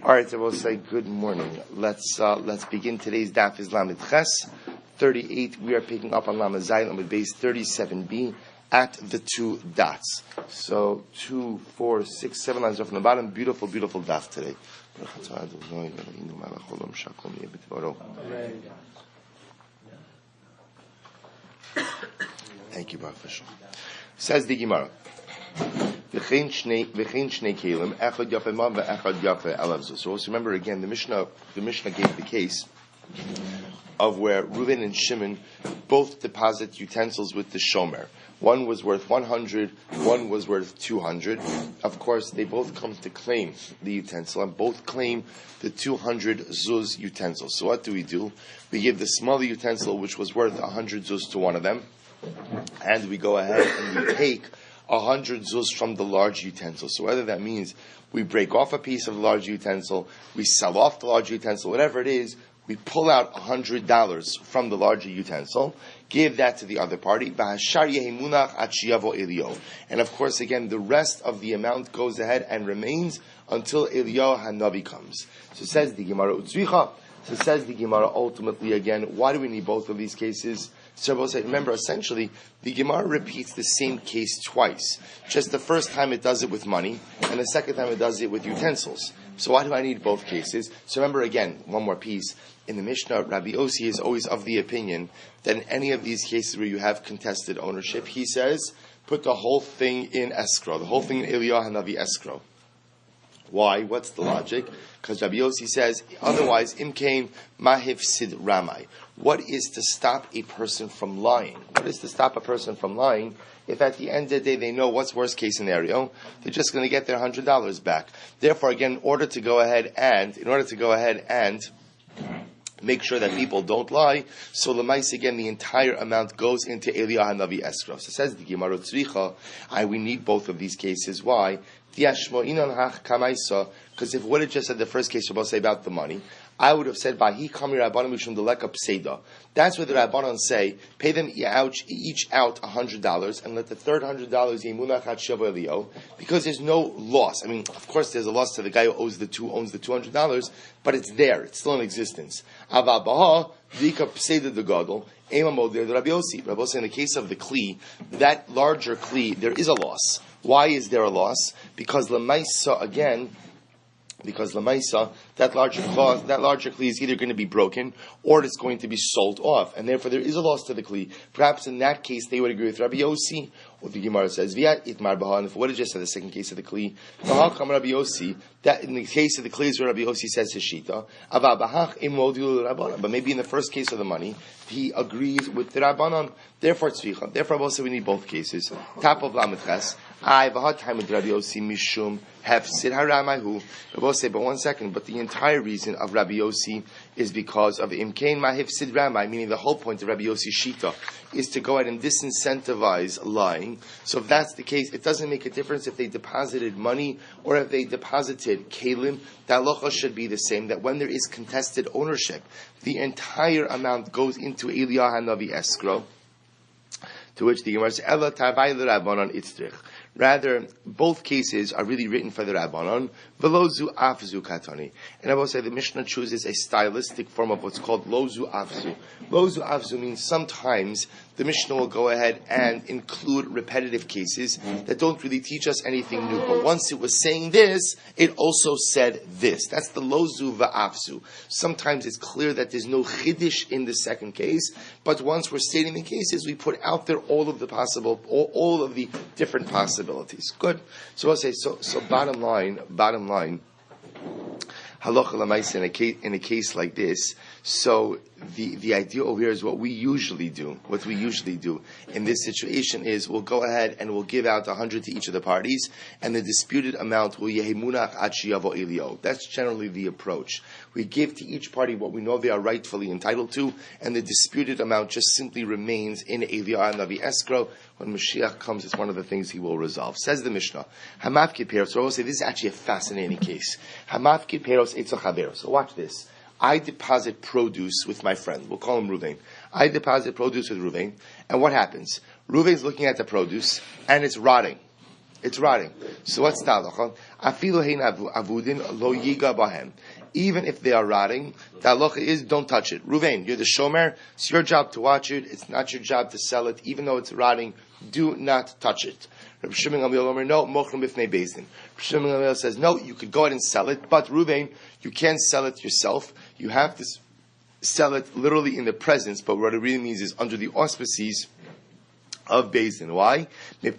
All right, so we'll say good morning. Let's begin today's daf is Lamed Ches 38. We are picking up on Lamed Zayin Lamed Beis 37b at the two dots. So 2, 4, 6, 7 lines off from the bottom. Beautiful, beautiful daf today. Thank you, Baruch Hashem. Says the Gemara. So also remember again, the Mishnah gave the case of where Reuven and Shimon both deposit utensils with the shomer. One was worth 100, one was worth 200. Of course, they both come to claim the utensil and both claim the 200 zuz utensil. So what do? We give the smaller utensil, which was worth 100 zuz, to one of them, and we go ahead and we take 100 zuz from the large utensil. So whether that means we break off a piece of the large utensil, we sell off the large utensil, whatever it is, we pull out $100 from the larger utensil, give that to the other party, and of course again the rest of the amount goes ahead and remains until Eliyahu Hanavi comes. So says the Gemara ultimately again, why do we need both of these cases? So we'll say, remember, essentially, the Gemara repeats the same case twice. Just the first time it does it with money, and the second time it does it with utensils. So why do I need both cases? So remember again, one more piece. In the Mishnah, Rabbi Yossi is always of the opinion that in any of these cases where you have contested ownership, he says, put the whole thing in escrow, the whole thing in Eliyahu Hanavi escrow. Why? What's the logic? Because Rabbi Yossi says, otherwise, imkain mahif sid ramai. What is to stop a person from lying? What is to stop a person from lying if at the end of the day they know what's worst case scenario? They're just going to get their $100 back. Therefore, again, in order to go ahead and make sure that people don't lie, so Lamais again, the entire amount goes into Eliyahu Hanavi escrow. So says the Gemara Tzricha, we need both of these cases. Why? Because if what it just said the first case, we'll say about the money, I would have said, "Vahi kami rabbanon mishum deleka pseida." That's where the rabbanon say, pay them each out $100, and let the third $100 yemunach shava elio, because there's no loss. I mean, of course, there's a loss to the guy who owns the $200, but it's there; it's still in existence. Ava baha vika pseida the gadol ema moder the Rabbi Yossi. Rabbi Yossi, in the case of the kli, that larger kli, there is a loss. Why is there a loss? Because lemaisa again. Because Lamaisa, that larger kli is either going to be broken or it's going to be sold off, and therefore there is a loss to the kli. Perhaps in that case they would agree with Rabbi Yossi, or the Gemara says Viat itmar baha. And if what it just said the second case of the kli, Bahakam Rabbi Yossi, that in the case of the kli is where Rabbi Yossi says his shita. Ava bahach imodul rabbanon. But maybe in the first case of the money, he agrees with the rabbanon. Therefore tzvicha. Therefore also we need both cases. Top of Lamed Ches. I bahat time with Rabbi Yossi mishum hefsid haramahu. Rabbi say, but one second. But the entire reason of Rabbi Yossi is because of imkain mahifsid ramai, meaning the whole point of Rabbi Yossi's shita is to go ahead and disincentivize lying. So if that's the case, it doesn't make a difference if they deposited money or if they deposited kalim. The halacha should be the same, that when there is contested ownership, the entire amount goes into Eliyahu Hanavi escrow, to which the Gemara says, Ela tavai l'rabbanon itzrich. Rather, both cases are really written for the Rabbanon. Velozu afzu katani. And I will say the Mishnah chooses a stylistic form of what's called lozu afzu. Lozu afzu means sometimes the Mishnah will go ahead and include repetitive cases that don't really teach us anything new. But once it was saying this, it also said this. That's the lozu va'afzu. Sometimes it's clear that there's no chiddush in the second case, but once we're stating the cases, we put out there all of the different possibilities. Good. So I'll say, so bottom line, halacha l'maisa in a case like this. So the idea over here is what we usually do. What we usually do in this situation is we'll go ahead and we'll give out 100 to each of the parties, and the disputed amount will yehimunach ad sheyavo elio. That's generally the approach. We give to each party what we know they are rightfully entitled to, and the disputed amount just simply remains in Eliyahu Hanavi escrow. When Mashiach comes, it's one of the things he will resolve. Says the Mishnah, Hamafkid Peros. So I will say this is actually a fascinating case. Hamafkid Peros Eitzah Chaveros. So watch this. I deposit produce with my friend. We'll call him Ruvain. I deposit produce with Ruvain, and what happens? Ruvain's looking at the produce, and it's rotting. It's rotting. So what's the halacha? Afilu hein avudin lo yiga bahem. Even if they are rotting, the halacha is don't touch it. Ruvain, you're the shomer. It's your job to watch it. It's not your job to sell it. Even though it's rotting, do not touch it. Rabbi Shimon Gamliel Omer, no, mochrim b'fnei beis din. Rabbi Shimon Gamliel says, no, you could go ahead and sell it, but Ruvain, you can't sell it yourself. You have to sell it literally in the presence, but what it really means is under the auspices of Beis Din. Why? Because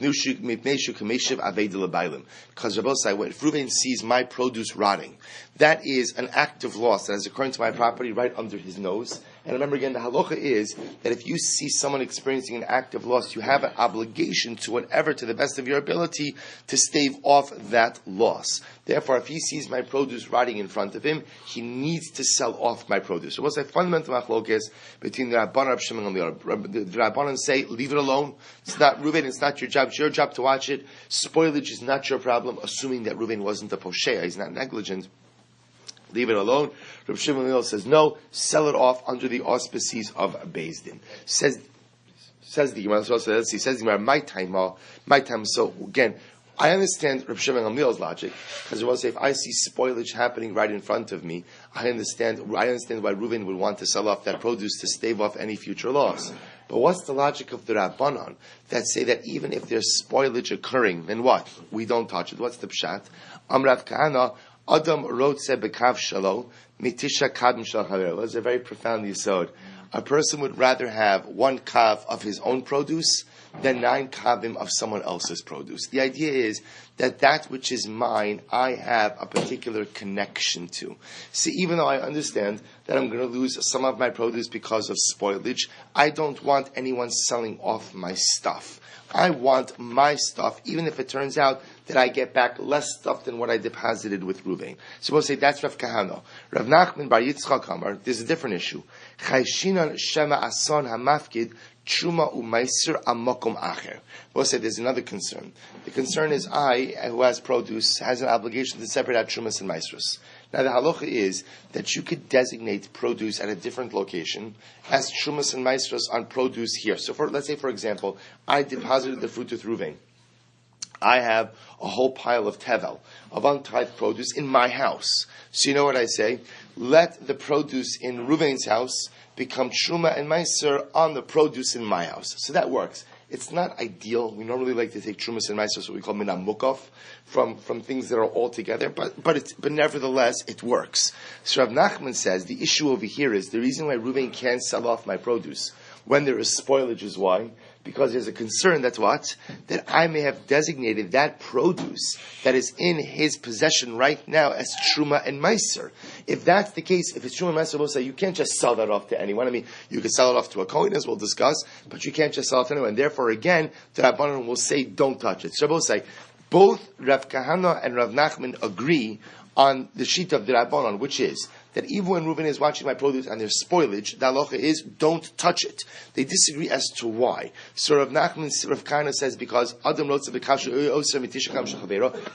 Rabbi said, if Reuven sees my produce rotting, that is an act of loss that is occurring to my property right under his nose. And remember again, the halacha is that if you see someone experiencing an act of loss, you have an obligation to whatever, to the best of your ability, to stave off that loss. Therefore, if he sees my produce rotting in front of him, he needs to sell off my produce. So what's the fundamental machlokes between the Rabbanan and Rabbi Shimon Gamliel? The Rabbanan say, leave it alone. It's not Reuven, it's not your job. It's your job to watch it. Spoilage is not your problem, assuming that Reuven wasn't a posheya, he's not negligent. Leave it alone. Rabbi Shimon Gamliel says, no, sell it off under the auspices of Beis Din. Says the Gemara, let's see, says the Gemara, my time. So again, I understand Rabbi Shimon Gamliel's logic, because he will say, if I see spoilage happening right in front of me, I understand why Reuven would want to sell off that produce to stave off any future loss. But what's the logic of the Rabbanan that say that even if there's spoilage occurring, then what? We don't touch it. What's the pshat? Rav Kahana, Adam rotze bekav shalo, mitisha kadim shal chaver. That's a very profound yisod. A person would rather have one kav of his own produce than 9 kavim of someone else's produce. The idea is that which is mine, I have a particular connection to. See, even though I understand that I'm going to lose some of my produce because of spoilage, I don't want anyone selling off my stuff. I want my stuff, even if it turns out that I get back less stuff than what I deposited with Reuven. So we'll say that's Rav Kahana. Rav Nachman bar Yitzchak Amar, there's a different issue. Chayshinan shema ason hamafkid truma u'meiser amokom acher. We'll say there's another concern. The concern is I, who has produce, has an obligation to separate out trumas and meisros. Now the halacha is that you could designate produce at a different location as trumas and meisros on produce here. So let's say, for example, I deposited the fruit with Reuven. I have a whole pile of tevel, of untithed produce in my house. So you know what I say? Let the produce in Reuven's house become truma and meiser on the produce in my house. So that works. It's not ideal. We normally like to take trumas and meiser, what we call minam mukov, from things that are all together, but nevertheless, it works. So Rav Nachman says, the issue over here is, the reason why Reuven can't sell off my produce when there is spoilage is why? Because there's a concern that I may have designated that produce that is in his possession right now as truma and meiser. If that's the case, if it's truma and meiser, we'll say you can't just sell that off to anyone. I mean, you can sell it off to a kohen, as we'll discuss, but you can't just sell it to anyone. And therefore, again, the Rabbanan will say don't touch it. So we'll say both Rav Kahana and Rav Nachman agree on the sheet of the Rabbanan, which is that even when Reuven is watching my produce and there's spoilage, the halacha is don't touch it. They disagree as to why. So Rav Nachman, Rav Kahana says because Adam wrote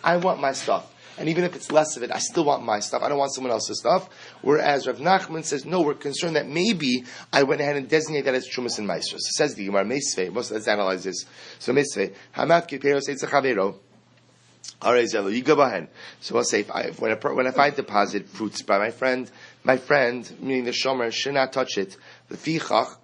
I want my stuff. And even if it's less of it, I still want my stuff. I don't want someone else's stuff. Whereas Rav Nachman says, no, we're concerned that maybe I went ahead and designated that as Trumas and Maestros. Says the Gemara, Metzia. Let's analyze this. So Metzia, Hamat Kipero says Chavero. So I'll say if I deposit fruits by my friend, meaning the shomer, should not touch it. Therefore,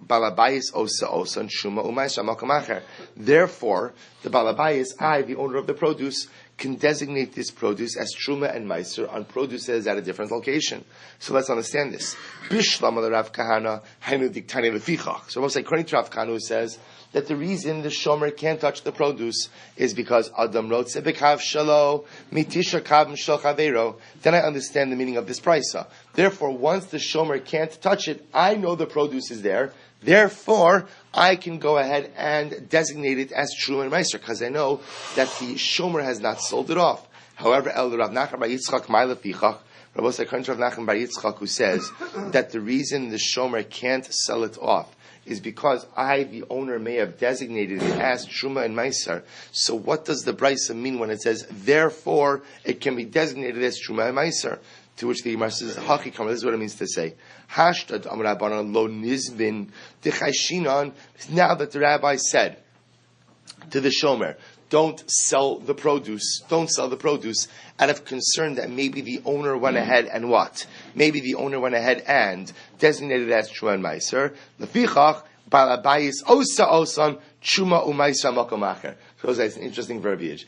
the balabayis, I, the owner of the produce, can designate this produce as truma and meiser on produce that is at a different location. So let's understand this. Bishlam of Rav Kahana, hainu diktani lefichach. So we'll say, according to Rav Kahana, who says that the reason the shomer can't touch the produce is because Adam wrote sebekav shalo mitisha kav shel chavero. Then I understand the meaning of this brisa. Therefore, once the shomer can't touch it, I know the produce is there. Therefore, I can go ahead and designate it as truma and meiser because I know that the shomer has not sold it off. However, El Rav Nachman bar Yitzchak my lefichach. Rabbi Rav Nachman bar Yitzchak, who says that the reason the shomer can't sell it off is because I, the owner, may have designated it as Truma and Meiser. So what does the Brisa mean when it says, therefore, it can be designated as Truma and Meiser? To which the Gemara says, Hachikam, this is what it means to say. Hashtad Amrabanan lo nizvin dechayshinan. Now that the rabbi said to the Shomer, don't sell the produce out of concern that maybe the owner went ahead and what? Maybe the owner went ahead and designated as Truma and Meiser. Lefichach, Bal Abayis Osa Osan, Truma U'Meiser Makom Acher. So that's an interesting verbiage.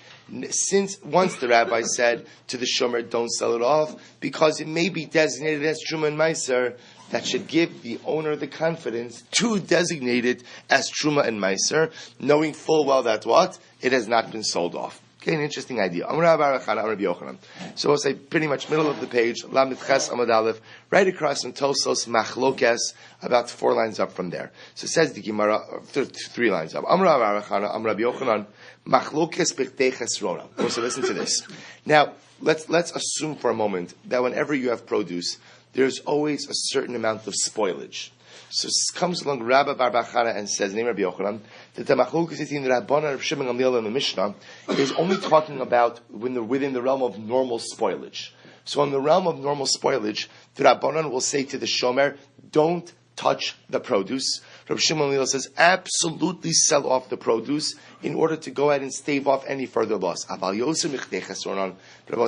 Since once the rabbi said to the shomer, don't sell it off, because it may be designated as Truma and Meiser, that should give the owner the confidence to designate it as Truma and Meiser, knowing full well that what? It has not been sold off. Okay, an interesting idea. So we'll say pretty much middle of the page, Lamed Ches Amud Aleph, right across from Tosos Machlokes, about 4 lines up from there. So it says the Gemara, 3 lines up. Machlokes B'chtei Chesrona. So listen to this. Now, let's assume for a moment that whenever you have produce, there's always a certain amount of spoilage. So comes along Rabbi Bar Bachana and says, name Rabbi Yochanan, that the machlokes between the Rabbana, Rav Shimon Gamliel, and the Mishnah is only talking about within the realm of normal spoilage. So in the realm of normal spoilage, the Rabbanan will say to the shomer, don't touch the produce. Rav Shimon Gamliel says, absolutely sell off the produce in order to go ahead and stave off any further loss. But I will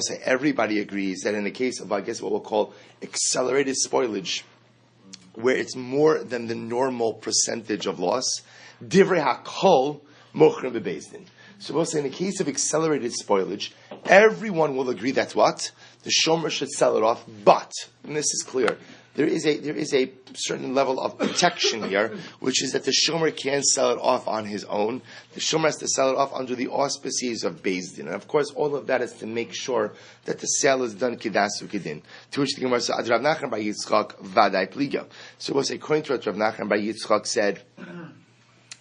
say everybody agrees that in the case of, I guess, what we'll call accelerated spoilage, where it's more than the normal percentage of loss, divrei hakol mochrim bebezdin. So we'll say in the case of accelerated spoilage, everyone will agree that's what? The shomer should sell it off, but, and this is clear, there is a certain level of protection here, which is that the shomer can't sell it off on his own. The shomer has to sell it off under the auspices of Beis Din. And of course, all of that is to make sure that the sale is done kidasu kidin. To which the Gemara says, Ad Rav Nachman bar Yitzchak vaday pliga. So we'll say, according to what Rav Nachman bar Yitzchak said,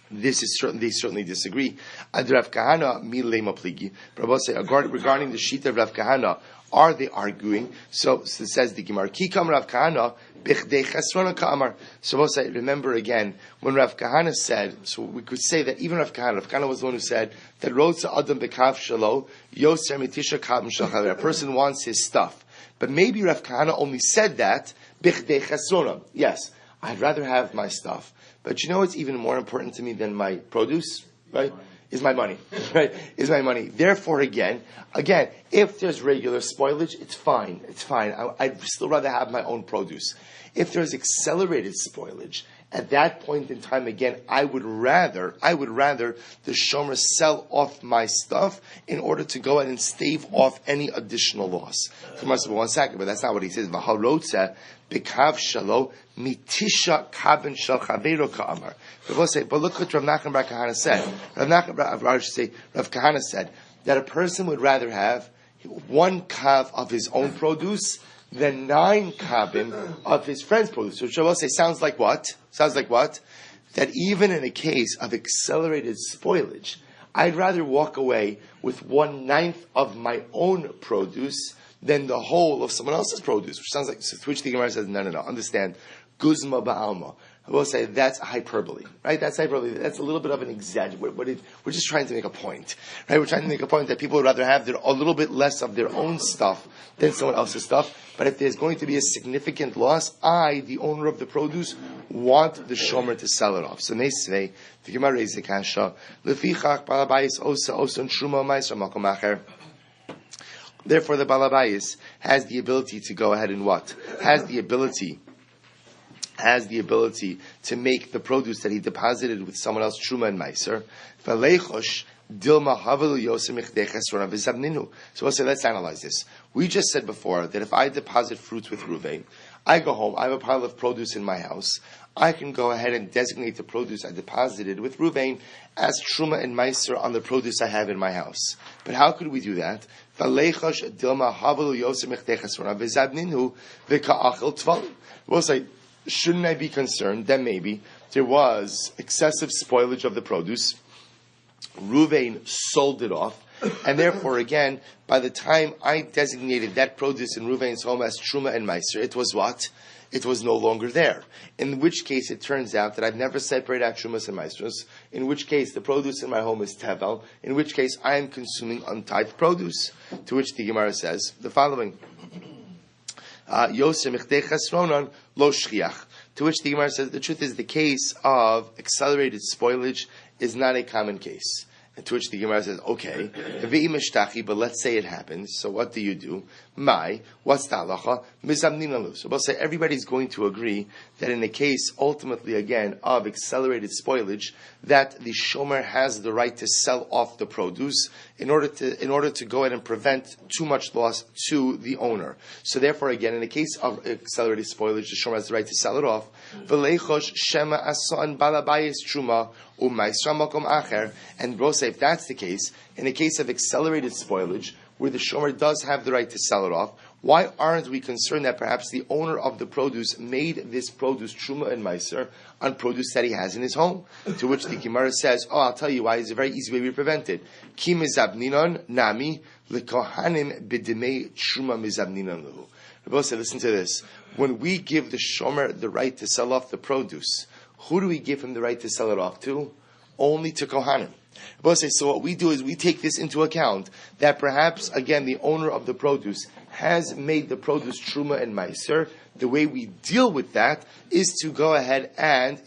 they certainly disagree. Ad Rav Kahana mi lema pligi. But we'll say, regarding the sheet of Rav Kahana, are they arguing? So it says the Gemara, Kikam Rav Kahana, Bichdei Chesrona Ka'amar. So we'll say, remember again, when Rav Kahana said, so we could say that even Rav Kahana was the one who said, that Rotza Adam Bekav Shalo, Yoser Mitisha Kabim Shalchaver. A person wants his stuff. But maybe Rav Kahana only said that, Bichdei Chesrona. Yes, I'd rather have my stuff. But you know what's even more important to me than my produce? Right? Is my money, right? Is my money. Therefore, again, if there's regular spoilage, it's fine. I'd still rather have my own produce. If there's accelerated spoilage, at that point in time, again, I would rather the shomer sell off my stuff in order to go ahead and stave off any additional loss. Come on, 1 second, but that's not what he says. V'halotza b'kav shalo mitisha kabin shal chaveiro ka'amar. But look what Rav Nachman bar Kahana said. Rav Kahana said that a person would rather have 1 kav of his own produce than 9 kavim of his friend's produce. So Shabbos say, sounds like what? That even in a case of accelerated spoilage, I'd rather walk away with 1/9 of my own produce than the whole of someone else's produce, which sounds like, so to which the Gemara says, no, understand, guzma ba'alma. I will say that's hyperbole, right? That's hyperbole. That's a little bit of an exaggeration. We're just trying to make a point, right? We're trying to make a point that people would rather have a little bit less of their own stuff than someone else's stuff. But if there's going to be a significant loss, I, the owner of the produce, want the shomer to sell it off. So Metzia, the Gemara raises the kasha, lefichach balabayis osa truma ma'aser makom acher. Therefore, the balabayis has the ability to go ahead and what? Has the ability to make the produce that he deposited with someone else truma and meiser. So we'll say, let's analyze this. We just said before that if I deposit fruits with Ruvain, I go home, I have a pile of produce in my house, I can go ahead and designate the produce I deposited with Ruvain as truma and meiser on the produce I have in my house. But how could we do that? We'll say, shouldn't I be concerned that maybe there was excessive spoilage of the produce? Ruvain sold it off, and therefore, again, by the time I designated that produce in Ruvain's home as truma and meiser, it was what? It was no longer there. In which case, it turns out that I've never separated out trumas and meisters. In which case, the produce in my home is tevel. In which case, I am consuming untithed produce. To which the Gemara says the following. To which the Gemara says the truth is the case of accelerated spoilage is not a common case. And to which the Gemara says, okay, but let's say it happens. So what do? What's the halacha? Mizamnin. So we'll say everybody's going to agree that in the case, ultimately again, of accelerated spoilage, that the shomer has the right to sell off the produce in order to go ahead and prevent too much loss to the owner. So therefore, again, in the case of accelerated spoilage, the shomer has the right to sell it off. V'leichosh shema asan balabayis truma. And we'll say if that's the case, in the case of accelerated spoilage, where the shomer does have the right to sell it off, why aren't we concerned that perhaps the owner of the produce made this produce truma and meiser on produce that he has in his home? To which the Gemara says, I'll tell you why. It's a very easy way we prevent it. Ki mizabninon nami lekohanim b'dimei truma mizabninon lehu. Rabbi said, listen to this. When we give the shomer the right to sell off the produce, who do we give him the right to sell it off to? Only to Kohanim. So what we do is we take this into account, that perhaps, again, the owner of the produce has made the produce truma and meiser. The way we deal with that is to go ahead and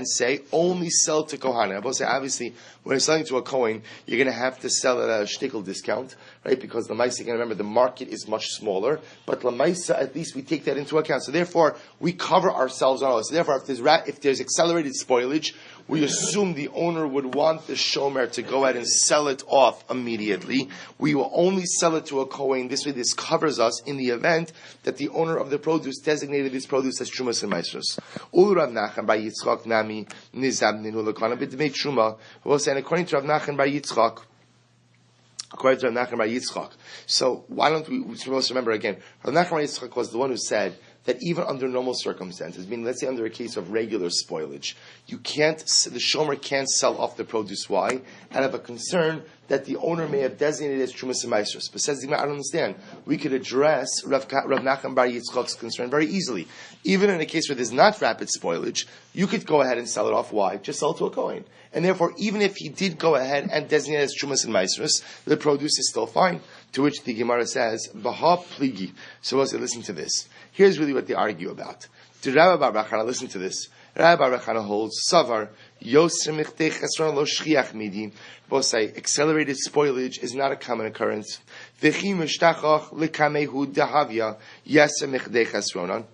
say only sell to Kohanim. Obviously, when you're selling to a Kohen, you're going to have to sell at a shtickle discount, right? Because Lamaisa, again, remember, the market is much smaller. But Lamaisa, at least we take that into account. So therefore, we cover ourselves on all this. So therefore, if there's accelerated spoilage, we assume the owner would want the shomer to go ahead and sell it off immediately. We will only sell it to a Kohen. This way, this covers us in the event that the owner of the produce designated this produce as trumas and maestros. And according to Rav Nachman Bar Yitzchak, so why don't we supposed to remember again? Rav Nachman Bar Yitzchak was the one who said that even under normal circumstances, meaning let's say under a case of regular spoilage, the shomer can't sell off the produce. Why? Out of a concern that the owner may have designated as trumas and maestros. But says the Gemara, I don't understand. We could address Rav Nachman Bar Yitzchak's concern very easily. Even in a case where there's not rapid spoilage, you could go ahead and sell it off. Why? Just sell it to a Kohen. And therefore, even if he did go ahead and designate as trumas and maestros, the produce is still fine. To which the Gemara says, Baha pligi. So let's listen to this. Here's really what they argue about. To Rabbi Bar Bachana, listen to this. Rabbi Bar Bachana holds Savar Yoser Michtei Chesron Lo Shchiach Midin. Both say accelerated spoilage is not a common occurrence. V'chi mishtachach lekamehu dahavya Yoser Michtei Chesronon.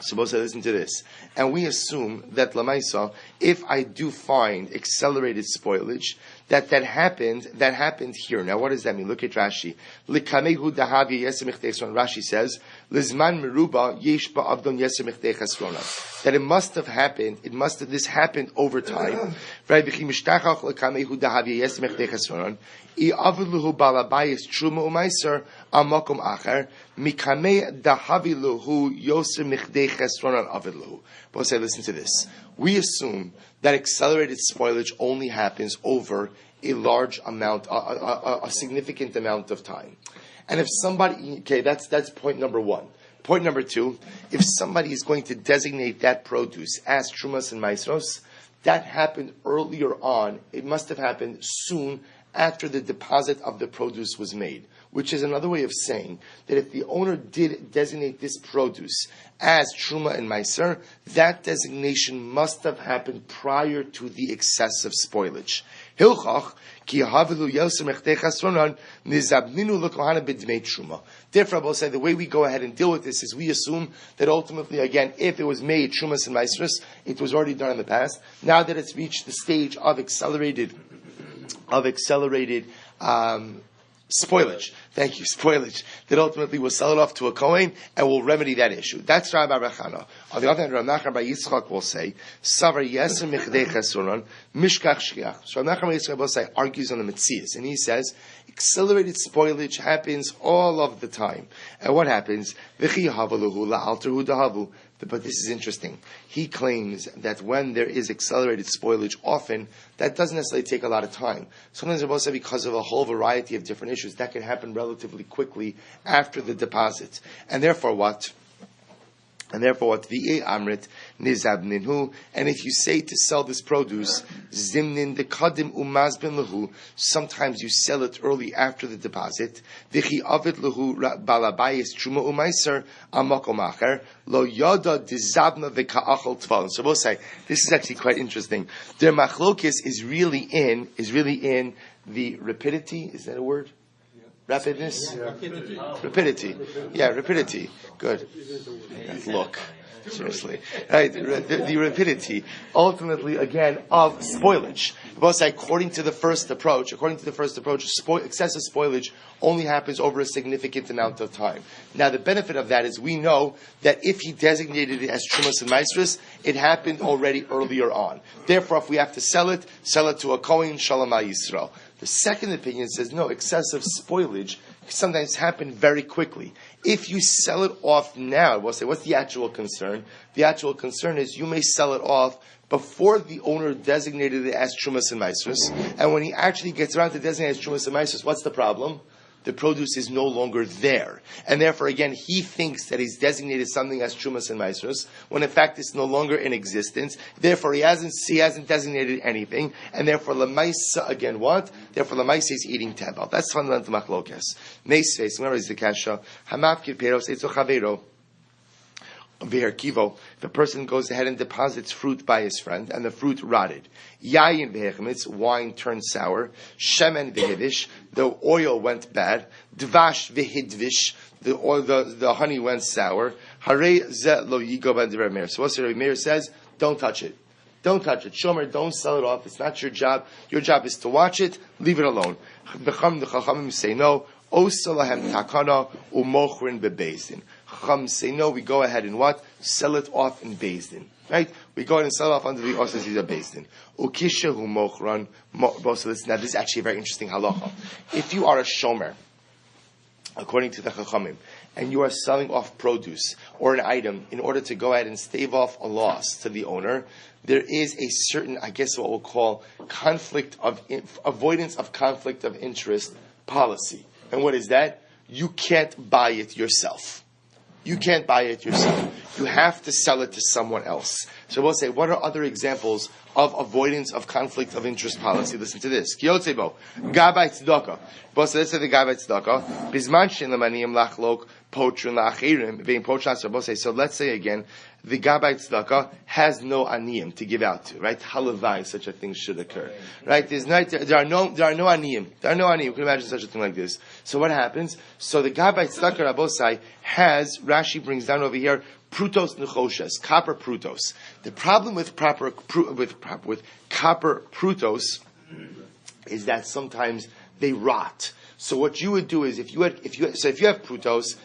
So both say, listen to this. And we assume that Lamaisa, if I do find accelerated spoilage, that happened here. Now, what does that mean? Look at Rashi. Likamehu dahavi yesem ichtei. Rashi says, Lizman meruba yesh ba'avdon yesem ichtei chesrona. That it must have happened. This happened over time. Right? V'chi mishtachach likamehu dahavi yesem ichtei chesrona. I avluhu balabayis truma umaiser amakom acher mikamei dahavi luhu yoser michtei chesrona avluhu. But say, listen to this. We assume that accelerated spoilage only happens over a large amount, a significant amount of time. And if somebody, that's point number one. Point number two, if somebody is going to designate that produce as trumas and maestros, that happened earlier on. It must have happened soon after the deposit of the produce was made, which is another way of saying that if the owner did designate this produce as truma and meiser, that designation must have happened prior to the excessive spoilage. Hilchach ki havilu yoser mechtei chasronan nizabninu lekohana b'dmei truma. Therefore, I will say the way we go ahead and deal with this is we assume that ultimately, again, if it was made trumas and meisers, it was already done in the past. Now that it's reached the stage of accelerated spoilage. Thank you, spoilage. That ultimately will sell it off to a Kohen and will remedy that issue. That's Rabbi Bar Bachana. On the other hand, Rav Nachman Bar Yitzchak will say, Savar Yeser Michdei Chesuron Mishkach Shkiach. So Rav Nachman Bar Yitzchak will say, argues on the Metzias, and he says, accelerated spoilage happens all of the time. And what happens? V'chi havaluhu la'alterhu dahavu. But this is interesting. He claims that when there is accelerated spoilage, often that doesn't necessarily take a lot of time. Sometimes Rabbi say because of a whole variety of different issues, that can happen relatively quickly after the deposit. And therefore what? V'e amrit nizab ninhu. And if you say to sell this produce, zimnin dekadim umazbin lahu, sometimes you sell it early after the deposit. V'chi avid lahu balabayis truma umaiser amakomacher lo yada dizabna v'ka'achol tvalin. So we'll say this is actually quite interesting. Their machlokis is really in the rapidity. Is that a word? Rapidness? Rapidity. Yeah, rapidity. Good. Look. Seriously. Right, the rapidity, ultimately, again, of spoilage. Both according to the first approach, excessive spoilage only happens over a significant amount of time. Now, the benefit of that is we know that if he designated it as Trumas and Maestris, it happened already earlier on. Therefore, if we have to sell it to a Kohen Shalom Yisrael. The second opinion says, no, excessive spoilage sometimes happen very quickly. If you sell it off now, we'll say, what's the actual concern? The actual concern is you may sell it off before the owner designated it as Trumas and Maestris, and when he actually gets around to designate it as Trumas and Maestris, what's the problem? The produce is no longer there. And therefore, again, he thinks that he's designated something as Trumas and Maestros, when in fact it's no longer in existence. Therefore, he hasn't designated anything. And therefore, Lamaisa, again, what? Therefore, Lamaisa is eating tebel. That's fundamental machlokes. Meisves, where is the kasha? Hamavkir peros, etzo chavero. Kivo, if a person goes ahead and deposits fruit by his friend, and the fruit rotted. Yayin v'hechmitz, wine turned sour. Shemen v'hivish, the oil went bad. Dvash v'hidvish, the honey went sour. Harei ze lo yigo ben Rabbi Meir. So what Rabbi Meir says, don't touch it. Don't touch it. Shomer, don't sell it off. It's not your job. Your job is to watch it. Leave it alone. The Chachamim say no. Osalahem takana umochrin bebezdin. Chacham say no. We go ahead and what? Sell it off in Bezdin. Right? We go ahead and sell it off under the Osas Yiza Bezdin. Ukisha umochran. Now this is actually a very interesting halacha. If you are a shomer, according to the Chachamim, and you are selling off produce or an item in order to go ahead and stave off a loss to the owner, there is a certain, I guess what we'll call avoidance of conflict of interest policy. And what is that? You can't buy it yourself. You can't buy it yourself. You have to sell it to someone else. So we'll say, what are other examples of avoidance of conflict of interest policy? Listen to this. Kiyotzebo, gabay tzedakah. Let's say the gabay tzedakah. Bizman shen lemaniyim lachlok potrin la'achirim vein potrin. So let's say again, the gabay tzedakah has no aniyim to give out to, right? Halavai, such a thing should occur, right? There are no aniyim. There are no aniyim. You can imagine such a thing like this. So what happens? So the gabay tzedakah Rabosai has, Rashi brings down over here, prutos nechoshes, copper prutos. The problem with copper prutos is that sometimes they rot. So what you would do is if you have prutos,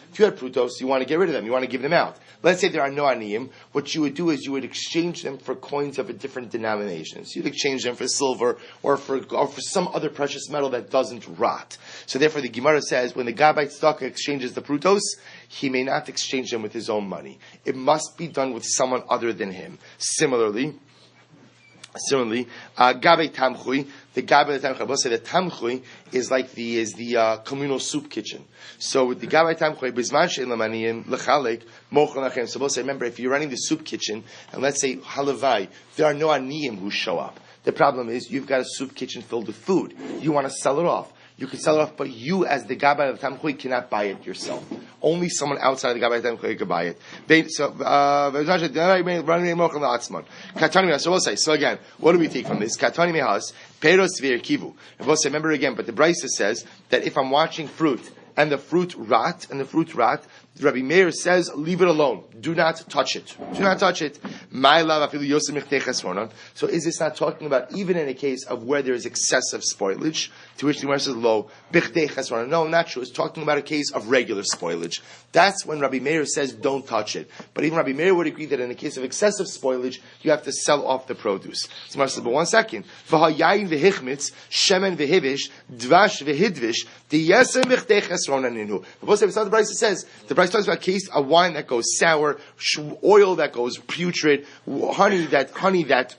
you want to get rid of them, you want to give them out. Let's say there are no aniyim. What you would do is you would exchange them for coins of a different denominations. You'd exchange them for silver or for some other precious metal that doesn't rot. So therefore, the Gemara says when the gabay tzedakah exchanges the prutos, he may not exchange them with his own money. It must be done with someone other than him. Similarly, gabay tamchui. The gabay tamchui. We'll say the tamchui is like the communal soup kitchen. So with the gabay tamchui, bizman she'en lamaniyim lechalek mochel lachem. So we'll say, remember, if you're running the soup kitchen, and let's say halavai, there are no aniyim who show up. The problem is you've got a soup kitchen filled with food. You want to sell it off. You can sell it off, but you, as the gabay of tamchui, cannot buy it yourself. Only someone outside the gabay of tamchui can buy it. So we'll say. So again, what do we take from this? Katani mehas peros v'erkivu. And we'll say, remember again, but the Brisa says that if I'm watching fruit and the fruit rot, Rabbi Meir says, leave it alone. Do not touch it. Do not touch it. So is this not talking about even in a case of where there is excessive spoilage, to which the Gemara says, lo, no, not true. It's talking about a case of regular spoilage. That's when Rabbi Meir says, don't touch it. But even Rabbi Meir would agree that in the case of excessive spoilage, you have to sell off the produce. So the Gemara says, but 1 second. Shemen v'hivish, dvash v'hidvish, it's not the Brisa says. The Brisa talks about a wine that goes sour, oil that goes putrid, honey that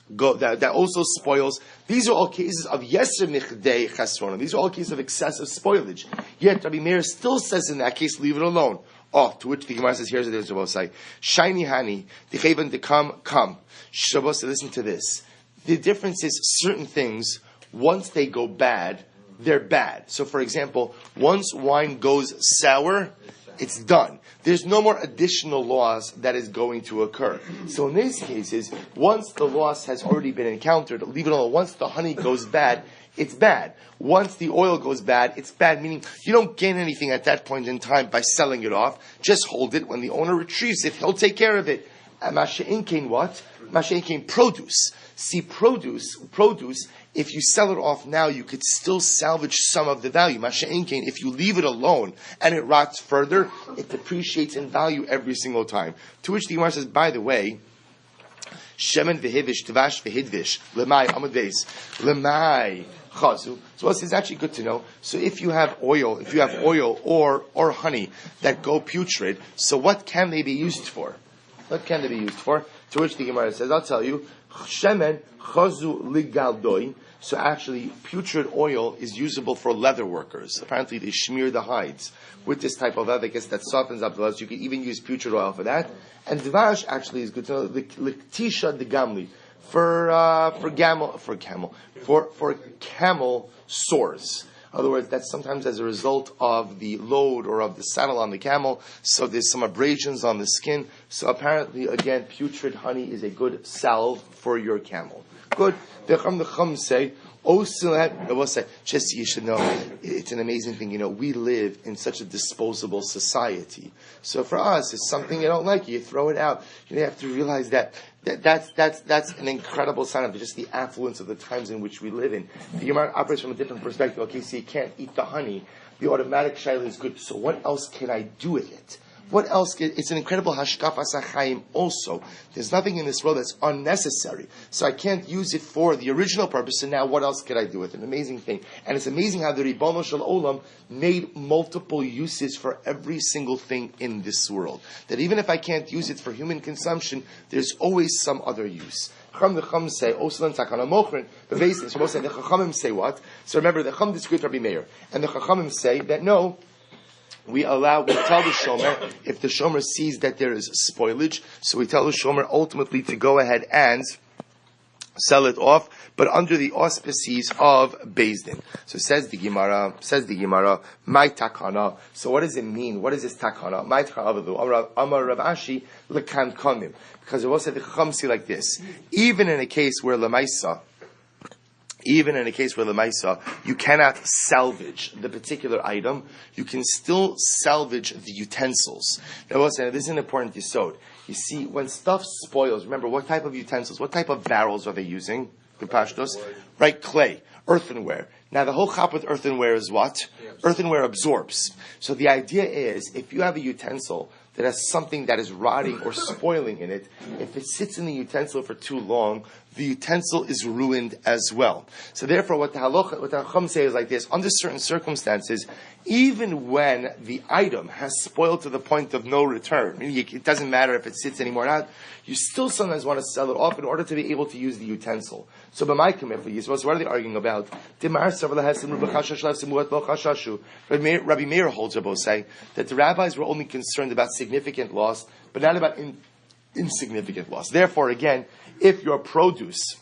that also spoils. These are all cases of yeser michdei chesrona. These are all cases of excessive spoilage. Yet Rabbi Meir still says in that case, leave it alone. Oh, to which the Gemara says, here's what the Shabbos say. Shiny hani, the come. Shabbos, listen to this. The difference is certain things, once they go bad, they're bad. So for example, once wine goes sour, it's done. There's no more additional loss that is going to occur. So in these cases, once the loss has already been encountered, leave it alone. Once the honey goes bad, it's bad. Once the oil goes bad, it's bad, meaning you don't gain anything at that point in time by selling it off. Just hold it. When the owner retrieves it, he'll take care of it. Masha'inkein what? Masha'inkein produce. See, produce, if you sell it off now, you could still salvage some of the value. Masha'inkein, if you leave it alone and it rots further, it depreciates in value every single time. To which the Gemara says, by the way, Shemen v'hivish, tvash v'hidvish, lemai, amud beis, lemai, chazu. So this is actually good to know. So if you have oil or honey that go putrid, so what can they be used for? What can they be used for? To which the Gemara says, I'll tell you, Shemen chazu ligaldoi. So actually, putrid oil is usable for leather workers. Apparently, they smear the hides with this type of leather that softens up the leather. You can even use putrid oil for that. And dvash actually is good to know. L'ktisha de gamli for camel sores. In other words, that's sometimes as a result of the load or of the saddle on the camel. So there's some abrasions on the skin. So apparently, again, putrid honey is a good salve for your camel. Good. The Chum say, just so you should know, it's an amazing thing. We live in such a disposable society. So for us, it's something you don't like, you throw it out. You have to realize that's an incredible sign of just the affluence of the times in which we live in. The Gemara operates from a different perspective. Okay, so you can't eat the honey. The automatic shayla is good. So what else can I do with it? What else? It's an incredible hashkafas hachayim also. There's nothing in this world that's unnecessary. So I can't use it for the original purpose, and now what else could I do with it? An amazing thing. And it's amazing how the Ribono Shel Olam made multiple uses for every single thing in this world. That even if I can't use it for human consumption, there's always some other use. The Chum say, the Chachamim say what? So remember, the Chum disagreed with Rabbi Meir. And the Chachamim say that no, we tell the shomer, if the shomer sees that there is spoilage, so we tell the shomer ultimately to go ahead and sell it off, but under the auspices of Beis Din. So says the Gemara, my takana. So what does it mean? What is this takana? My takana, Amar Rav Ashi, lekan konim. Because it will say the Chacham see like this. Even in a case where Lamaisa, you cannot salvage the particular item, you can still salvage the utensils. Now, this is an important yesod. You see, when stuff spoils, remember, what type of utensils, what type of barrels are they using? The pashtos? Right, clay, earthenware. Now, the whole chop with earthenware is what? Earthenware absorbs. So the idea is, if you have a utensil that has something that is rotting or spoiling in it, if it sits in the utensil for too long, the utensil is ruined as well. So therefore, what the Chacham say is like this: under certain circumstances, even when the item has spoiled to the point of no return, meaning it doesn't matter if it sits anymore or not, you still sometimes want to sell it off in order to be able to use the utensil. So by my commitment, what are they arguing about? Rabbi Meir holds both say that the rabbis were only concerned about significant loss, but not about insignificant loss. Therefore, again, if your produce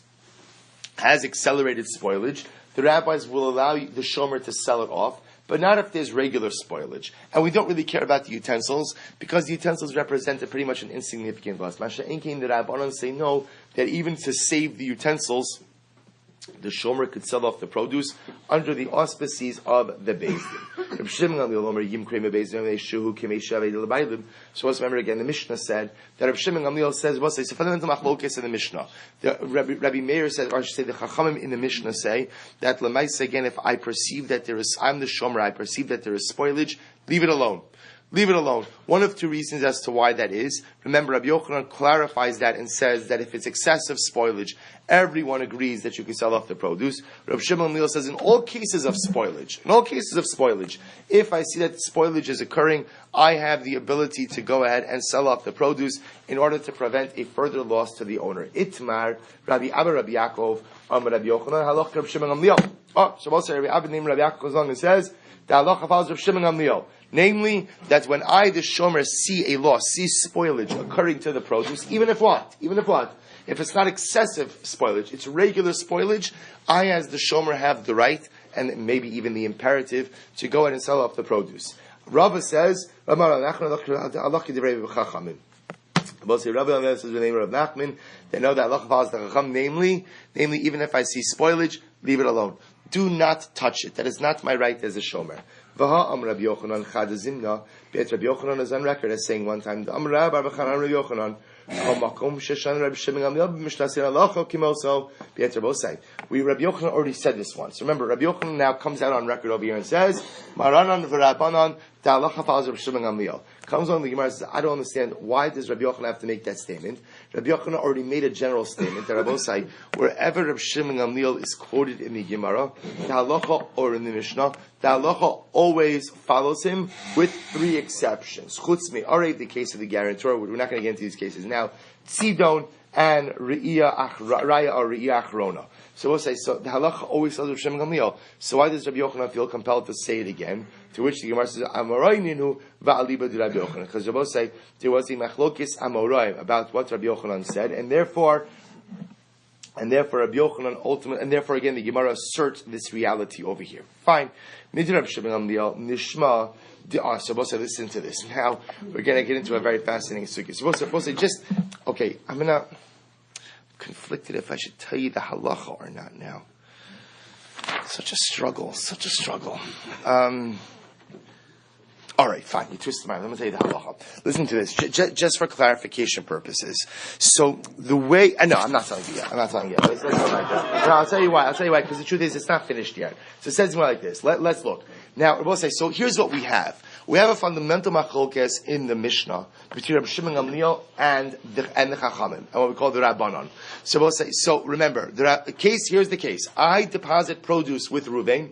has accelerated spoilage, the rabbis will allow the shomer to sell it off, but not if there's regular spoilage. And we don't really care about the utensils, because the utensils represent pretty much an insignificant loss. Masha'inkein, the rabbanon say no, that even to save the utensils, the shomer could sell off the produce under the auspices of the Beis Din. So let's remember again, the Mishnah said that Reb Shimon Gamliel says, it's a fundamental machlokes in the Mishnah. Rabbi Meir says, or I should say the Chachamim in the Mishnah say, that Lemaisa, again, if I perceive that I'm the shomer, I perceive that there is spoilage, leave it alone. Leave it alone. One of two reasons as to why that is. Remember, Rabbi Yochanan clarifies that and says that if it's excessive spoilage, everyone agrees that you can sell off the produce. Rabbi Shimon Gamliel says in all cases of spoilage, if I see that spoilage is occurring, I have the ability to go ahead and sell off the produce in order to prevent a further loss to the owner. Itmar, Rabbi Abba, Rabbi Yaakov, Rabbi Yochanan, halach Rabbi Shimon Gamliel. Shabbos Rabbi Abba named Rabbi Yaakov goes on and says, the halacha follows Rabbi Shimon Gamliel. Namely, that when I, the shomer, see a loss, see spoilage occurring to the produce, even if what? If it's not excessive spoilage, it's regular spoilage, I, as the shomer, have the right, and maybe even the imperative, to go ahead and sell off the produce. Rava says, Rabbi says in the name of Nachman, they know that Allah follows the Chacham, namely, even if I see spoilage, leave it alone. Do not touch it. That is not my right as a shomer. Rabbi Yochanan is on record as saying one time, Rabbi Yochanan, Rabbi Yochanan already said this once. Remember, Rabbi Yochanan now comes out on record over here and says, Maranan v'Rabbanan, the halacha follows Rabbi Shimon Gamliel. Comes on the Gemara and says, I don't understand, why does Rabbi Yochanan have to make that statement? Rabbi Yochanan already made a general statement that Rabbi say, wherever Rabbi Shimon Gamliel is quoted in the Gemara, the halacha or in the Mishnah, the halacha always follows him with three exceptions. Chutz me'arei, the case of the guarantor. We're not going to get into these cases now. Tzidon and Raya or Re'iyah Achrona. So we'll say, so the halacha always says Rabbi Shimon Gamliel. So why does Rabbi Yochanan feel compelled to say it again? To which the Gemara says, Amorayninu va'aliba de Rabbi Yochanan. Because Rabbi say, there was a machlokis Amoraim about what Rabbi Yochanan said, and therefore Rabbi Yochanan ultimately, and therefore again the Gemara asserts this reality over here. Fine. Nidra Rabbi Shimon Gamliel, Nishma, so we'll say, listen to this. Now, we're going to get into a very fascinating sugya. So we'll say, I'm going to conflicted if I should tell you the halacha or not now. Such a struggle. All right, fine. You twisted my mind. Let me tell you the halacha. Listen to this, just for clarification purposes. So the way, no, I'm not telling you yet. I'll tell you why. Because the truth is, it's not finished yet. So it says more like this. Let's look. Now, we'll say, so here's what we have. We have a fundamental machlokes in the Mishnah between Rabbi Shimon Gamliel and the Chachamim, and what we call the Rabbanon. So we'll say, so remember, here's the case. I deposit produce with Reuven.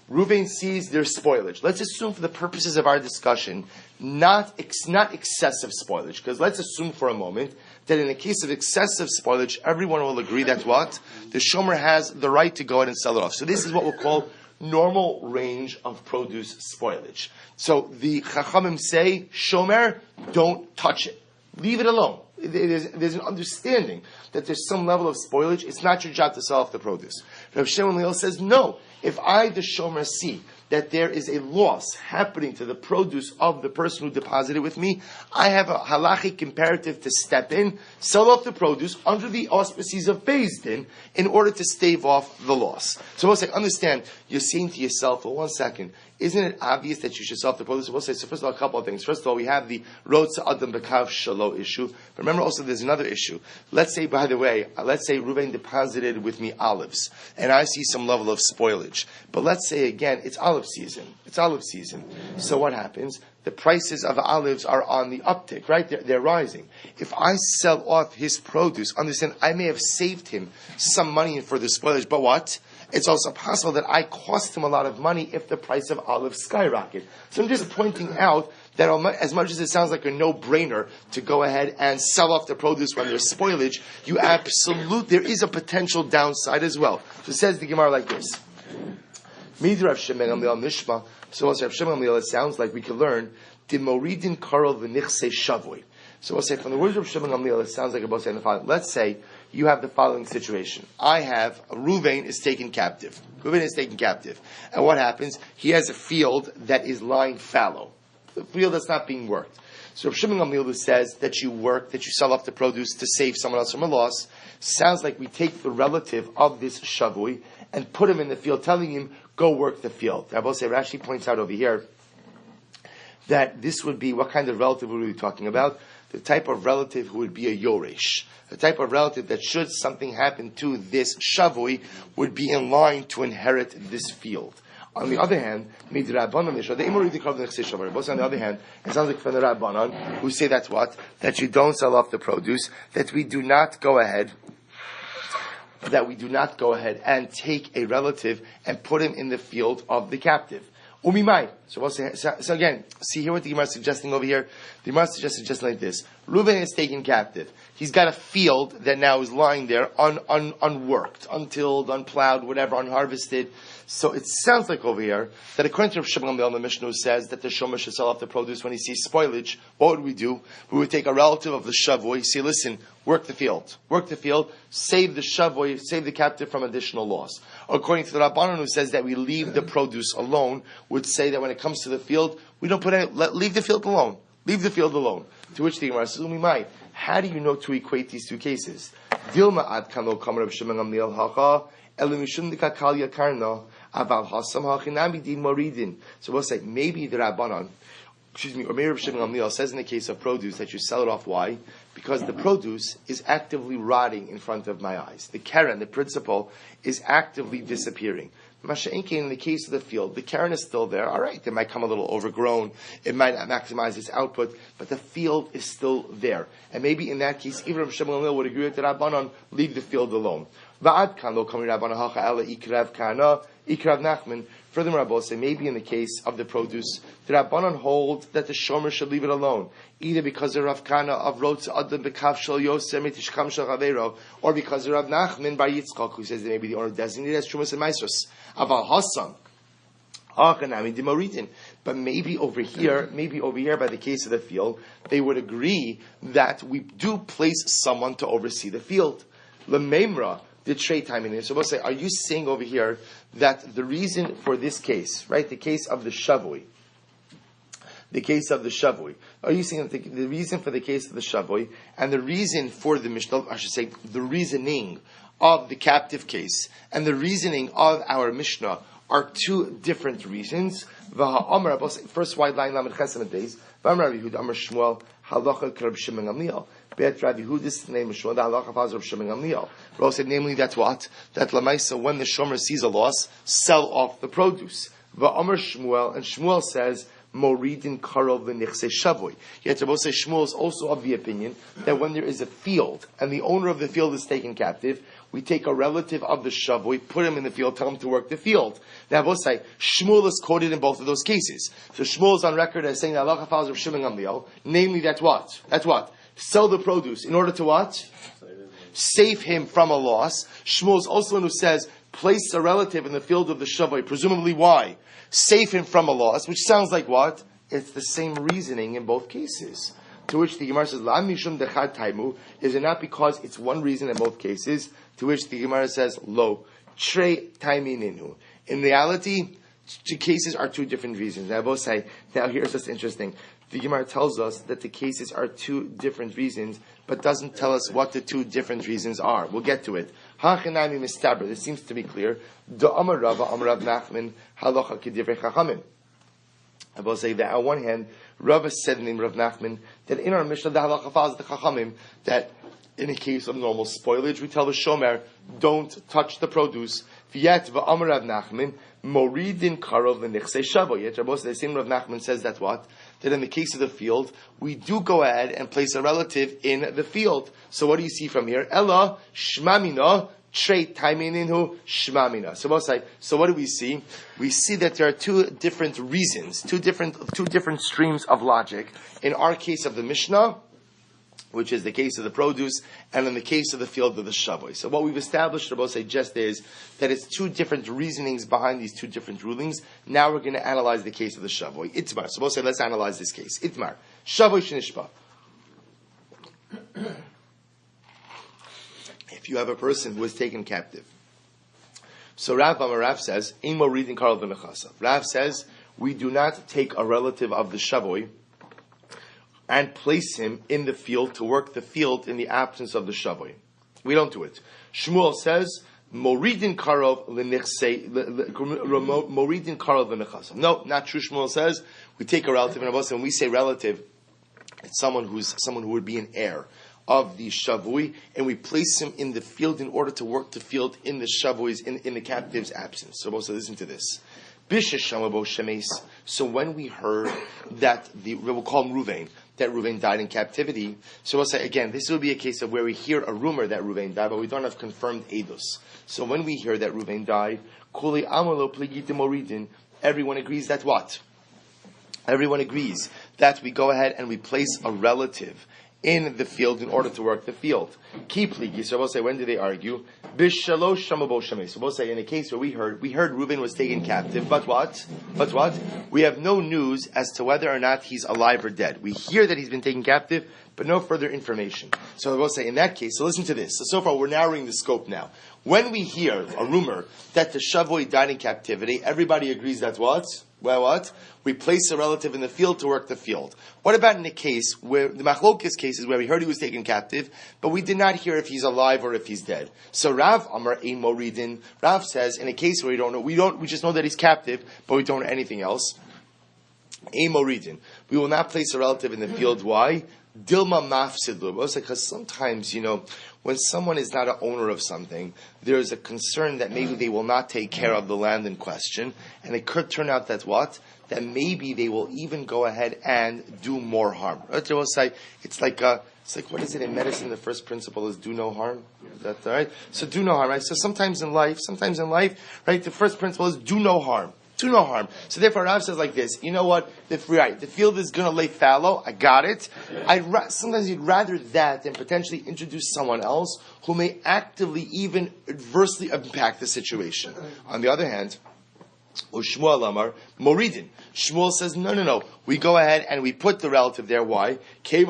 Reuven sees there's spoilage. Let's assume for the purposes of our discussion, not excessive spoilage, because let's assume for a moment that in the case of excessive spoilage, everyone will agree that what? The shomer has the right to go ahead and sell it off. So this is what we'll call normal range of produce spoilage. So the Chachamim say, shomer, don't touch it. Leave it alone. There's an understanding that there's some level of spoilage. It's not your job to sell off the produce. Rav Shimon Gamliel says, no. If I, the shomer, see that there is a loss happening to the produce of the person who deposited with me, I have a halachic imperative to step in, sell off the produce under the auspices of Beis Din in order to stave off the loss. So we'll say, understand, you're saying to yourself, well, one second, isn't it obvious that you should sell off the produce? We'll say, so first of all, a couple of things. First of all, we have the Rotza Adam Bekav Shalo issue. But remember also there's another issue. Let's say, by the way, Reuven deposited with me olives, and I see some level of spoilage. But let's say again, it's olive season. So what happens? The prices of olives are on the uptick, right? They're rising. If I sell off his produce, understand, I may have saved him some money for the spoilage, but what? It's also possible that I cost him a lot of money if the price of olives skyrocket. So I'm just pointing out that as much as it sounds like a no-brainer to go ahead and sell off the produce when there's spoilage, there is a potential downside as well. So it says the Gemara like this. Midrav Shimon Gamliel Nishma. So Rav Shimon Gamliel, it sounds like we can learn Dimoridin Karol v'Nichse Shavui. So we'll say from the words of Shimon Gamliel, it sounds like a both saying the following. Let's say you have the following situation. Reuven is taken captive. And what happens? He has a field that is lying fallow. The field that's not being worked. So Rav Shimon Gamliel says that you sell off the produce to save someone else from a loss. Sounds like we take the relative of this shavui and put him in the field, telling him, go work the field. Rashi points out over here that this would be, what kind of relative would we be talking about? The type of relative who would be a yoresh. The type of relative that should something happen to this shavui would be in line to inherit this field. On the other hand, it sounds like from the Rabbanon, who say that's what? That you don't sell off the produce, that we do not go ahead and take a relative and put him in the field of the captive. Umimai. So again, see here what the Gemara is suggesting over here. The Gemara suggests just like this. Reuben is taken captive. He's got a field that now is lying there unworked, untilled, unplowed, whatever, unharvested. So it sounds like over here that according to Rav Shimon Gamliel, the Mishnah says that the shomer should sell off the produce when he sees spoilage. What would we do? We would take a relative of the shavui, say, listen, work the field, save the shavui, save the captive from additional loss. According to the Rabbanan, who says that we leave the produce alone, would say that when it comes to the field, we don't leave the field alone. Leave the field alone. To which the Gemara says, Umimai, how do you know to equate these two cases? Dilma ad kano kamar Rav Shimon Gamliel hacha elimishum dikakalya karna aval hasam hachinami din moridin. So we'll say maybe the Rabbanan, or maybe Rav Shimon Gamliel says in the case of produce that you sell it off. Why? Because the produce is actively rotting in front of my eyes. The keren, the principle, is actively disappearing. Masha'inke, in the case of the field, the keren is still there. All right, it might come a little overgrown. It might not maximize its output, but the field is still there. And maybe in that case, even Rav Shimon Gamliel would agree with the Rabbanon, leave the field alone. Va'ad kan lo kami Rabbanon hacha ela ikrav kana, ikrav nachman. Furthermore, Rabbi say maybe in the case of the produce, the Rabbanon hold that the shomer should leave it alone, either because of Rav Kana of Rotz Adam Bekav Shel Yosem Mitishkam Shel Chavero, or because of Rav Nachman Bar Yitzchak, who says that maybe the owner designated as Trumas and Maestros Aval Hasan. But maybe over here by the case of the field, they would agree that we do place someone to oversee the field. Lememra, the trade time in it. So we'll say, are you saying over here that the reason for this case, right, the case of the shavui, are you saying that the reason for the case of the shavui and the reason for the Mishnah, I should say, the reasoning of the captive case and the reasoning of our Mishnah are two different reasons? First white line, Lamed Chesed days. Amar Shmuel, halacha Rav Shimon Gamliel. Bet Rav Yehuda's name is Shmuel, the halacha of Rav Shimon Gamliel. Rav said, namely, that's what? That Lamaisa, when the shomer sees a loss, sell off the produce. Amar Shmuel, and Shmuel says, Moridin karov v'nichse shavui. Yet Rabbi say Shmuel is also of the opinion that when there is a field and the owner of the field is taken captive, we take a relative of the shavui, put him in the field, tell him to work the field. Now Rabbi say Shmuel is quoted in both of those cases. So Shmuel is on record as saying that Allah follows Rav Shimon Gamliel, namely that's what? Sell the produce in order to what? Save him from a loss. Shmuel is also one who says place a relative in the field of the shavui, presumably why? Save him from a loss, which sounds like what? It's the same reasoning in both cases. To which the Gemara says, "Lam mishum dechad taimu." Is it not because it's one reason in both cases? To which the Gemara says, "Lo trei taimininu." In reality, two cases are two different reasons. I both say, now here's what's interesting. The Gemara tells us that the cases are two different reasons, but doesn't tell us what the two different reasons are. We'll get to it. Hachanami mistaber. This seems to be clear. Do Amar Rava Amar Rav Nachman halacha k'divrei chachamim. I will say that on one hand, Rava said in Rav Nachman that in our Mishnah the halacha follows the chachamim that in a case of normal spoilage we tell the shomer don't touch the produce. Yet v'Amar Rav Nachman moridin karov v'nichsei shavo. Yet Rabbi the same Rav Nachman says that what? That in the case of the field, we do go ahead and place a relative in the field. So what do you see from here? Ella shmamina trei taimininu shmamina. So what do we see? We see that there are two different reasons, two different streams of logic. In our case of the Mishnah, which is the case of the produce, and in the case of the field of the shavui. So what we've established, Rabbi say, just is that it's two different reasonings behind these two different rulings. Now we're going to analyze the case of the shavui. Itmar. So we'll say, let's analyze this case. Itmar. Shavui shenishpa. If you have a person who is taken captive. So Rav says, Imo reading Karl v'nechasa. Rav says, we do not take a relative of the shavui and place him in the field to work the field in the absence of the shavui. We don't do it. Shmuel says, Moridin karov l'nichsei, Moridin karov l'nechasam. No, not true. Shmuel says, we take a relative, and when we say relative, it's someone who would be an heir of the shavui, and we place him in the field in order to work the field in the shavui's, in the captive's absence. So listen to this. So when we heard that we'll call him Ruvain, that Ruvain died in captivity, so we'll say again, this will be a case of where we hear a rumor that Ruvain died, but we don't have confirmed edus. So when we hear that Ruvain died, Kuli amalo plegitim oridin, everyone agrees that what? Everyone agrees that we go ahead and we place a relative in the field in order to work the field. Key pligi. So we'll say, when did they argue? Bishalosh shamabo shamei. So we'll say, in a case where we heard Reuben was taken captive, but what? We have no news as to whether or not he's alive or dead. We hear that he's been taken captive, but no further information. So we'll say, in that case, so listen to this. So far we're narrowing the scope now. When we hear a rumor that the Shavoi died in captivity, everybody agrees that what? Well, what? We place a relative in the field to work the field. What about in a case where, the Machlokes case is where we heard he was taken captive, but we did not hear if he's alive or if he's dead. So Rav Amar Ein Moridin, Rav says, in a case where we don't know, we just know that he's captive, but we don't know anything else. Ein Moridin. We will not place a relative in the field. Why? Dilma mafsidlu. Because sometimes, when someone is not an owner of something, there is a concern that maybe they will not take care of the land in question, and it could turn out that what? That maybe they will even go ahead and do more harm. Right? It's like what is it in medicine? The first principle is do no harm. Is that right? So do no harm. Right? So sometimes in life, right? The first principle is do no harm. Do no harm. So therefore, Rav says like this. You know what? The field is going to lay fallow. I got it. Sometimes you'd rather that than potentially introduce someone else who may actively even adversely impact the situation. On the other hand, Shmuel Amar Moridin. Shmuel says, no. We go ahead and we put the relative there. Why? Because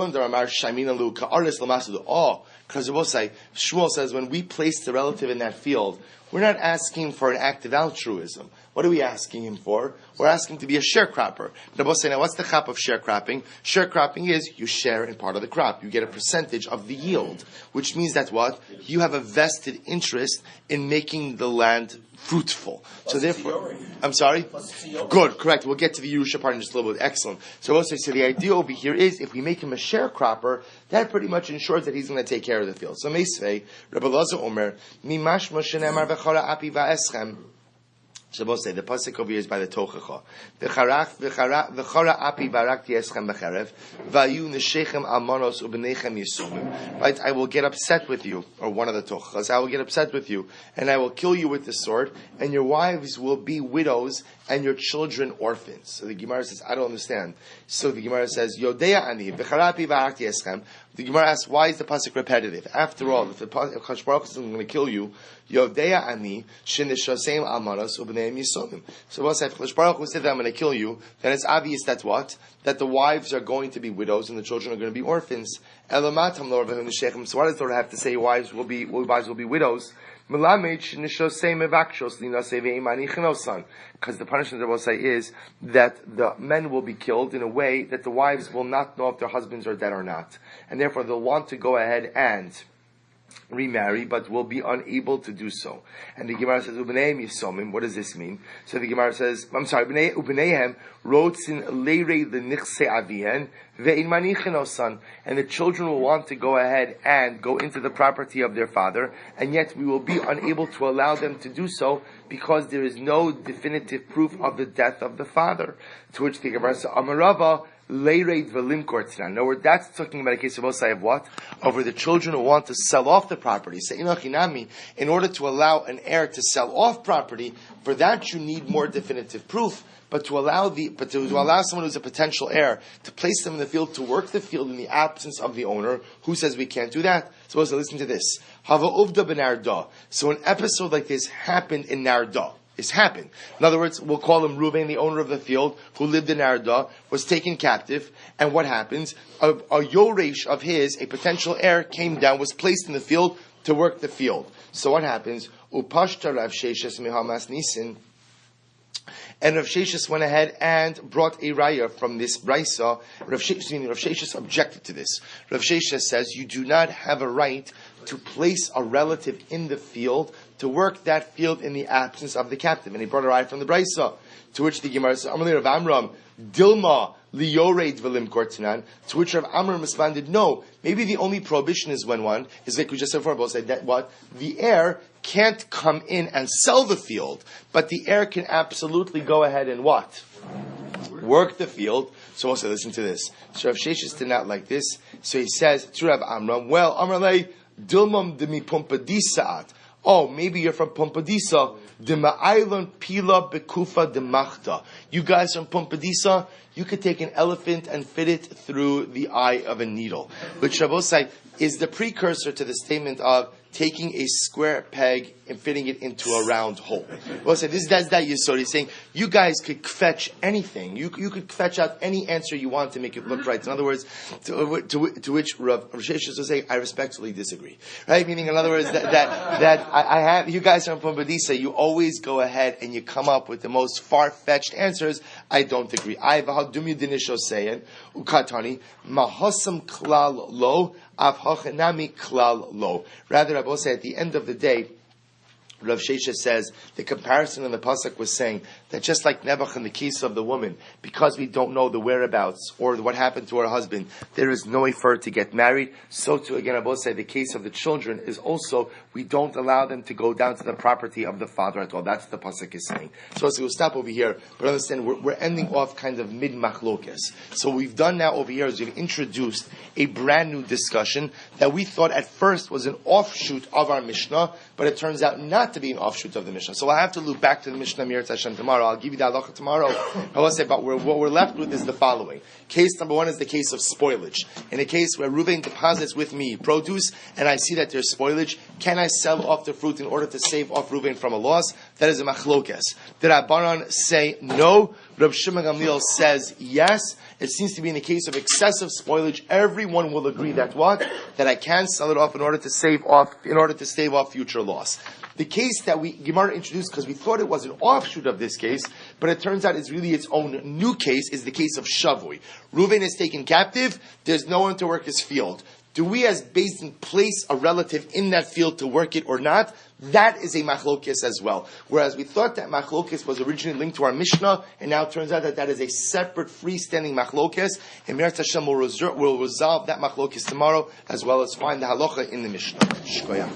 Shmuel says when we place the relative in that field, we're not asking for an act of altruism. What are we asking him for? We're asking to be a sharecropper. Now, what's the chap of sharecropping? Sharecropping is you share in part of the crop. You get a percentage of the yield, which means that what? You have a vested interest in making the land fruitful. So therefore, I'm sorry? Good, correct. We'll get to the Yerusha part in just a little bit. Excellent. So the idea over here is if we make him a sharecropper, that pretty much ensures that he's going to take care of the field. So Meisvei, Rabbi Lazar Omer, Mimash Moshe Nemar v'chora api va'eschem. Shabbos say the pasuk over here is by the Tochacha. V'chora api barakti eschem b'cherev v'ayu neshechem almanos u'b'nechem yisumim. Right, I will get upset with you, or one of the Tochachas. I will get upset with you, and I will kill you with the sword, and your wives will be widows, and your children orphans. So the Gemara says, I don't understand. So the Gemara says, Yodea ani v'chora api barakti eschem. The Gemara asks, why is the pasuk repetitive? After all, if Kadosh Baruch Hu is going to kill you, Yodea ani shenishosem almanos u'b'neim yisomim. So if Kadosh Baruch Hu said that I'm going to kill you, then it's obvious that what? That the wives are going to be widows and the children are going to be orphans. Elamatam lo ravehim neshechem. So why does the Torah have to say wives will be widows? Because the punishment I will say is that the men will be killed in a way that the wives will not know if their husbands are dead or not. And therefore they'll want to go ahead and remarry, but will be unable to do so. And the Gemara says, Ubeneim Yisomim. What does this mean? So the Gemara says, Ubeneim rotzin leirei l'nichse avihen ve'in manichin osan. And the children will want to go ahead and go into the property of their father, and yet we will be unable to allow them to do so because there is no definitive proof of the death of the father. To which the Gemara says, Amarava Leireid v'limkor tznan. In other words, that's talking about a case of Osai of what? Over the children who want to sell off the property. Say, in order to allow an heir to sell off property, for that you need more definitive proof. But to allow someone who's a potential heir to place them in the field, to work the field in the absence of the owner, who says we can't do that? So listen to this. Hava uvda b'narda. So an episode like this happened in Narda. This happened. In other words, we'll call him Reuven, the owner of the field, who lived in Narda, was taken captive, and what happens? A Yoresh of his, a potential heir, came down, was placed in the field to work the field. So what happens? Upashta Rav Sheshes Mihamas Nisin. And Rav Sheshes went ahead and brought a raya from this brisa. Rav Sheshes objected to this. Rav Sheshes says, you do not have a right to place a relative in the field to work that field in the absence of the captive. And he brought a raya from the brisa, to which the Gemara says, Amalei Rav Amram, Dilma liyored v'lim kortanan. To which Rav Amram responded, no, maybe the only prohibition is when one is like we just said before. Both said that what the heir can't come in and sell the field, but the heir can absolutely go ahead and what? Work the field. So also listen to this. So Rav Sheshes did not like this. So he says to Rav Amram, well, Amrale dilmam demi pompadisat. Oh, maybe you're from Pompadisa. Dema'ailon pila bekufa demachta. You guys from Pompadisa, you could take an elephant and fit it through the eye of a needle. Which Shabbos is the precursor to the statement of taking a square peg and fitting it into a round hole. Well, so that's that Yisod. He's saying you guys could fetch anything. You could fetch out any answer you want to make it look right. In other words, to which Rav Sheshes was saying, I respectfully disagree. Right? Meaning, in other words, that I have you guys from Pumbedisa. You always go ahead and you come up with the most far-fetched answers. I don't agree. I v'hadumi dinisho saying ukatani mahosam klal lo avhachanami klal lo. Rather, I will say at the end of the day, Rav Shesha says the comparison in the pasuk was saying that just like Nebuch in the case of the woman, because we don't know the whereabouts or what happened to her husband, there is no way for her to get married. So too, again, I will say the case of the children is also we don't allow them to go down to the property of the father at all. That's what the pasuk is saying. So we'll stop over here, but understand we're ending off kind of mid machlokes. So what we've done now over here is we've introduced a brand new discussion that we thought at first was an offshoot of our Mishnah, but it turns out not to be an offshoot of the Mishnah. So I'll have to loop back to the Mishnah Mir Hashem tomorrow. I'll give you the halacha tomorrow. I will say, but what we're left with is the following. Case number one is the case of spoilage. In a case where Reuven deposits with me produce, and I see that there's spoilage, can I sell off the fruit in order to save off Reuven from a loss? That is a machlokes. Did Rabbanan say no? Reb Shimon Gamliel says yes. It seems to be in the case of excessive spoilage, everyone will agree that what? That I can sell it off in order to stave off future loss. The case that Gemara introduced, because we thought it was an offshoot of this case, but it turns out it's really its own new case, is the case of Shavui. Reuven is taken captive, there's no one to work his field. Do we as Beis Din place a relative in that field to work it or not? That is a machlokes as well. Whereas we thought that machlokes was originally linked to our Mishnah, and now it turns out that is a separate freestanding machlokes, and Meretz Hashem will resolve that machlokes tomorrow, as well as find the halacha in the Mishnah. Shkoyach.